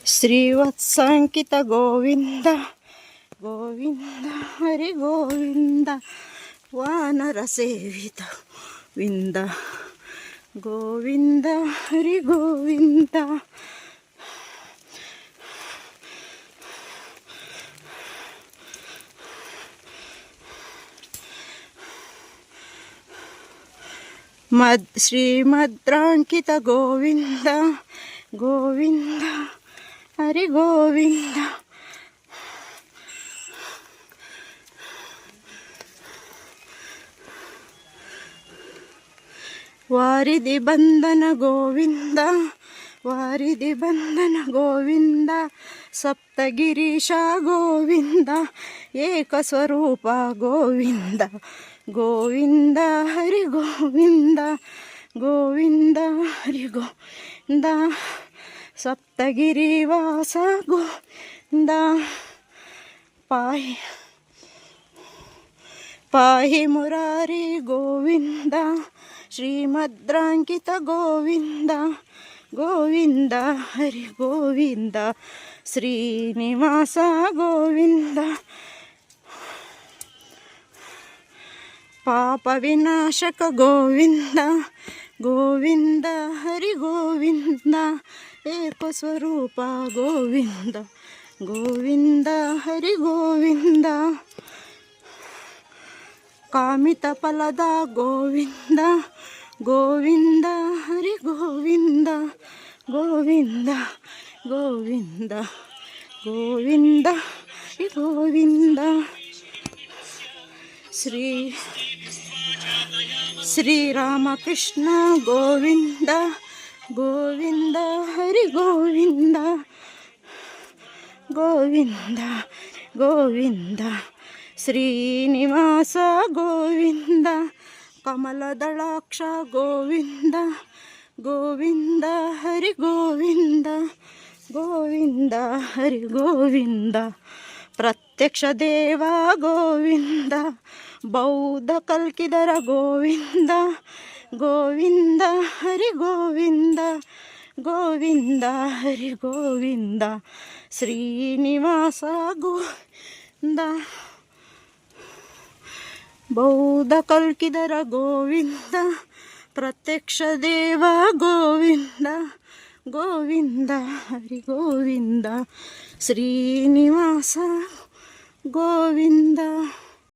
ಶ್ರೀವತ್ಸಾಂಕಿತ ಗೋವಿಂದ ಗೋವಿಂದ ಹರಿ ಗೋವಿಂದ ವಾನರ ಸೇವಿತ ವಿಂದ ಗೋವಿಂದ ಹರಿ ಗೋವಿಂದ. ಶ್ರೀಮದ್ರಾಂಕಿತ ಗೋವಿಂದ ಗೋವಿಂದ ಹರಿ ಗೋವಿಂದ. ವಾರಿಧಿ ಬಂಧನ ಗೋವಿಂದ ವಾರಿಧಿ ಬಂಧನ ಗೋವಿಂದ ಸಪ್ತಗಿರೀಶ ಗೋವಿಂದ ಏಕಸ್ವರೂಪ ಗೋವಿಂದ ಗೋವಿಂದ ಹರಿ ಗೋವಿಂದ ಗೋವಿಂದ ಹರಿ ಗೋವಿಂದ ಸಪ್ತಗಿರಿವಾಸ ಗೋವಿಂದ ಪಾಹಿ ಪಾಹಿ ಮುರಾರಿ ಗೋವಿಂದ ಶ್ರೀಮದ್ರಾಂಕಿತ ಗೋವಿಂದ ಗೋವಿಂದ ಹರಿ ಗೋವಿಂದ ಶ್ರೀನಿವಾಸ ಗೋವಿಂದ ಪಾಪ ವಿನಾಶಕ ಗೋವಿಂದ ಗೋವಿಂದ ಹರಿ ಗೋವಿಂದ ಏಕಸ್ವರೂಪ ಗೋವಿಂದ ಗೋವಿಂದ ಹರಿ ಗೋವಿಂದ ಕಾಮಿತ ಫಲದ ಗೋವಿಂದ ಗೋವಿಂದ ಹರಿ ಗೋವಿಂದ ಗೋವಿಂದ ಗೋವಿಂದ ಗೋವಿಂದ ಹರಿ ಗೋವಿಂದ. ಶ್ರೀರಾಮಕೃಷ್ಣ ಗೋವಿಂದ ಗೋವಿಂದ ಹರಿ ಗೋವಿಂದ ಗೋವಿಂದ ಗೋವಿಂದ ಶ್ರೀನಿವಾಸ ಗೋವಿಂದ ಕಮಲದಳಾಕ್ಷ ಗೋವಿಂದ ಗೋವಿಂದ ಹರಿ ಗೋವಿಂದ ಗೋವಿಂದ ಹರಿ ಗೋವಿಂದ ಪ್ರತ್ಯಕ್ಷ ದೇವ ಗೋವಿಂದ ಬೌದ್ಧ ಕಲ್ಕಿದರ ಗೋವಿಂದ ಗೋವಿಂದ ಹರಿ ಗೋವಿಂದ ಗೋವಿಂದ ಹರಿ ಗೋವಿಂದ ಶ್ರೀನಿವಾಸ ಗೋವಿಂದ ಬೌದ್ಧ ಕಲ್ಕಿದರ ಗೋವಿಂದ ಪ್ರತ್ಯಕ್ಷ ದೇವ ಗೋವಿಂದ ಗೋವಿಂದ ಹರಿ ಗೋವಿಂದ ಶ್ರೀನಿವಾಸ ಗೋವಿಂದ.